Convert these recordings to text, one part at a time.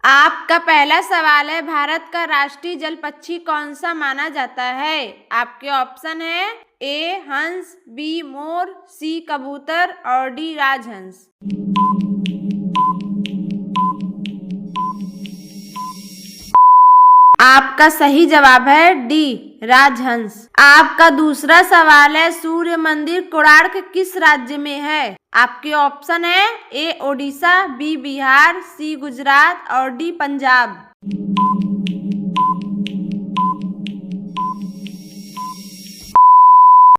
आपका पहला सवाल है, भारत का राष्ट्रीय जल पक्षी कौन सा माना जाता है? आपके ऑप्शन है ए हंस, बी मोर, सी कबूतर और डी राजहंस। आपका सही जवाब है डी राजहंस। आपका दूसरा सवाल है, सूर्य मंदिर कोणार्क किस राज्य में है? आपके ऑप्शन है ए ओडिशा, बी बिहार, सी गुजरात और डी पंजाब।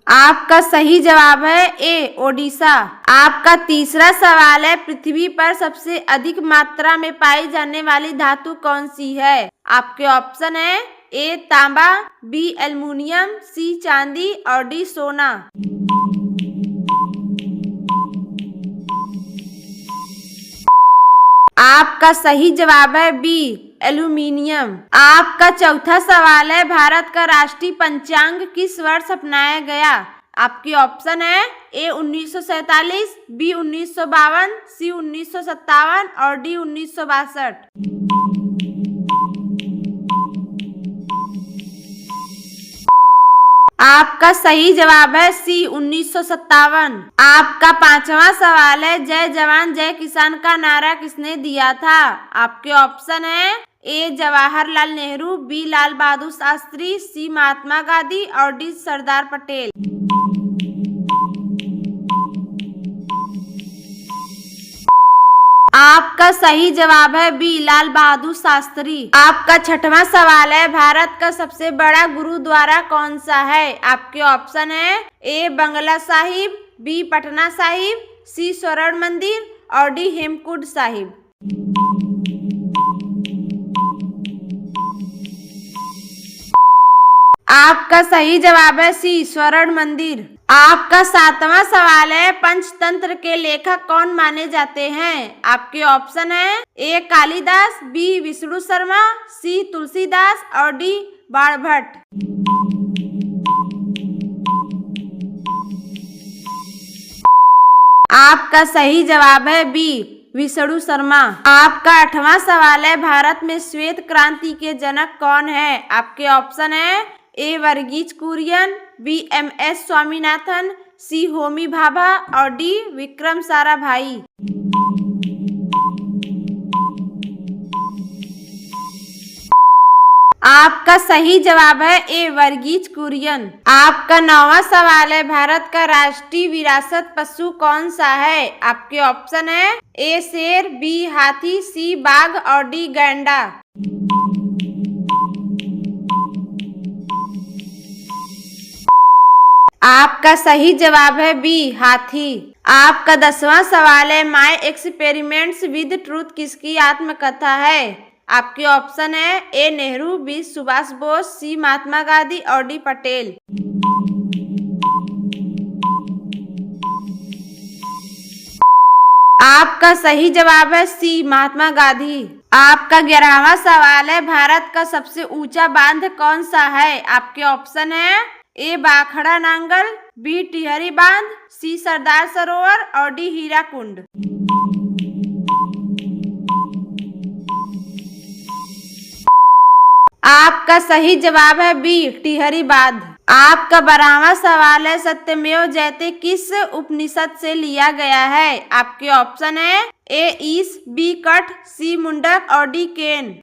आपका सही जवाब है ए ओडिशा। आपका तीसरा सवाल है, पृथ्वी पर सबसे अधिक मात्रा में पाई जाने वाली धातु कौन सी है? आपके ऑप्शन है ए तांबा, बी एल्युमिनियम, सी चांदी और डी सोना। आपका सही जवाब है बी एल्युमिनियम। आपका चौथा सवाल है, भारत का राष्ट्रीय पंचांग किस वर्ष अपनाया गया? आपके ऑप्शन है ए 1947, बी 1952, सी 1957 और डी 1962। आपका सही जवाब है सी 1957। आपका पांचवा सवाल है, जय जवान जय किसान का नारा किसने दिया था? आपके ऑप्शन है ए जवाहरलाल नेहरू, बी लाल बहादुर शास्त्री, सी महात्मा गांधी और डी सरदार पटेल। आपका सही जवाब है बी लाल बहादुर शास्त्री। आपका छठवां सवाल है, भारत का सबसे बड़ा गुरुद्वारा कौन सा है? आपके ऑप्शन है ए बंगला साहिब, बी पटना साहिब, सी स्वर्ण मंदिर और डी हेमकुंड साहिब। आपका सही जवाब है सी स्वर्ण मंदिर। आपका सातवां सवाल है, पंचतंत्र के लेखक कौन माने जाते हैं? आपके ऑप्शन है ए कालिदास, बी विष्णु शर्मा, सी तुलसीदास और डी बाणभट्ट। आपका सही जवाब है बी विष्णु शर्मा। आपका आठवां सवाल है, भारत में श्वेत क्रांति के जनक कौन है? आपके ऑप्शन है A Verghese Kurien, B M S Swaminathan, C Homi Bhabha और डी विक्रम साराभाई। आपका सही जवाब है ए वर्गीज कुरियन। आपका नौवां सवाल है, भारत का राष्ट्रीय विरासत पशु कौन सा है? आपके ऑप्शन है ए शेर, बी हाथी, सी बाघ और डी गैंडा। आपका सही जवाब है बी हाथी। आपका 10वां सवाल है, माय एक्सपेरिमेंट्स विद ट्रूथ किसकी आत्मकथा है? आपके ऑप्शन है ए नेहरू, बी सुभाष बोस, सी महात्मा गांधी और डी पटेल। आपका सही जवाब है सी महात्मा गांधी। आपका 11वां सवाल है, भारत का सबसे ऊंचा बांध कौन सा है? आपके ऑप्शन है ए बाखड़ा नांगल, बी टिहरी बांध, सी सरदार सरोवर और डी हीराकुंड। आपका सही जवाब है बी टिहरी बांध। आपका 12वां सवाल है, सत्यमेव जयते किस उपनिषद से लिया गया है? आपके ऑप्शन है ए ईश, बी कठ, सी मुंडक और डी केन।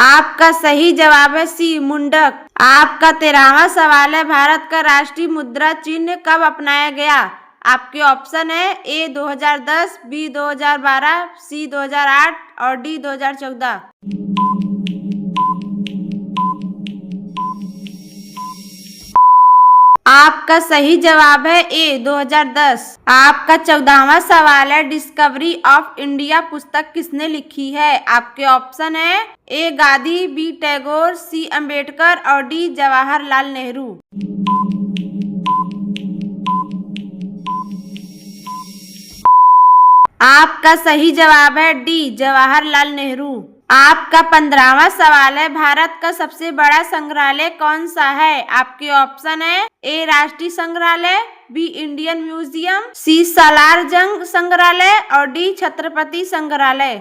आपका सही जवाब है सी मुंडक। आपका 13वां सवाल है, भारत का राष्ट्रीय मुद्रा चिन्ह कब अपनाया गया? आपके ऑप्शन है ए 2010, बी 2012, सी 2008 और डी 2014। आपका सही जवाब है ए 2010। आपका 14वां सवाल है, डिस्कवरी ऑफ इंडिया पुस्तक किसने लिखी है? आपके ऑप्शन है ए गांधी, बी टैगोर, सी अंबेडकर और डी जवाहरलाल नेहरू। आपका सही जवाब है डी जवाहरलाल नेहरू। आपका 15वां सवाल है, भारत का सबसे बड़ा संग्रहालय कौन सा है? आपके ऑप्शन है ए राष्ट्रीय संग्रहालय, बी इंडियन म्यूजियम, सी सालार जंग संग्रहालय और डी छत्रपति संग्रहालय।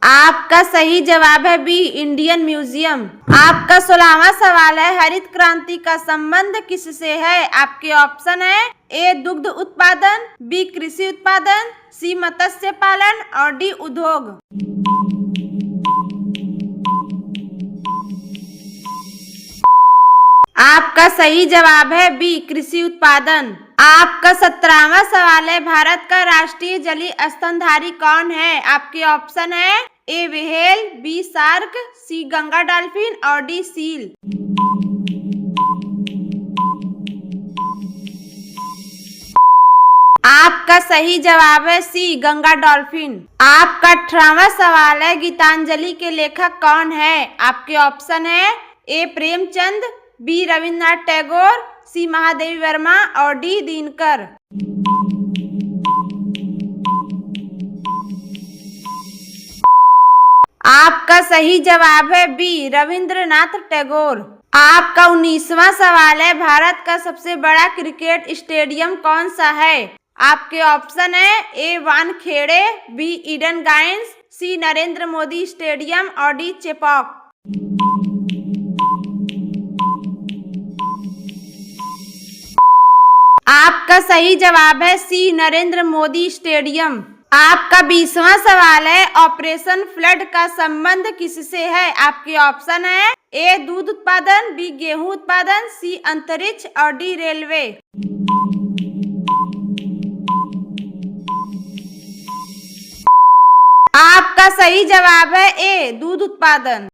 आपका सही जवाब है बी इंडियन म्यूजियम। आपका 16वां सवाल है, हरित क्रांति का संबंध किससे है? आपके ऑप्शन है ए दुग्ध उत्पादन, बी कृषि उत्पादन, सी मत्स्य पालन और डी उद्योग। आपका सही जवाब है बी कृषि उत्पादन। आपका 17वां सवाल है, भारत का राष्ट्रीय जलीय स्तनधारी कौन है? आपके ऑप्शन है ए व्हेल, बी शार्क, सी गंगा डॉल्फिन और डी सील। आपका सही जवाब है सी गंगा डॉल्फिन। आपका 18वां सवाल है, गीतांजलि के लेखक कौन है? आपके ऑप्शन है ए प्रेमचंद, बी रविन्द्रनाथ टैगोर, सी महादेवी वर्मा और डी दिनकर। आपका सही जवाब है बी रविंद्रनाथ टैगोर। आपका 19वां सवाल है, भारत का सबसे बड़ा क्रिकेट स्टेडियम कौन सा है? आपके ऑप्शन है ए वानखेड़े, बी ईडन गार्डन्स, सी नरेंद्र मोदी स्टेडियम और डी चेपॉक। आपका सही जवाब है सी नरेंद्र मोदी स्टेडियम। आपका 20वां सवाल है, ऑपरेशन फ्लड का संबंध किससे है? आपके ऑप्शन है ए दूध उत्पादन, बी गेहूं उत्पादन, सी अंतरिक्ष और डी रेलवे। आपका सही जवाब है ए दूध उत्पादन।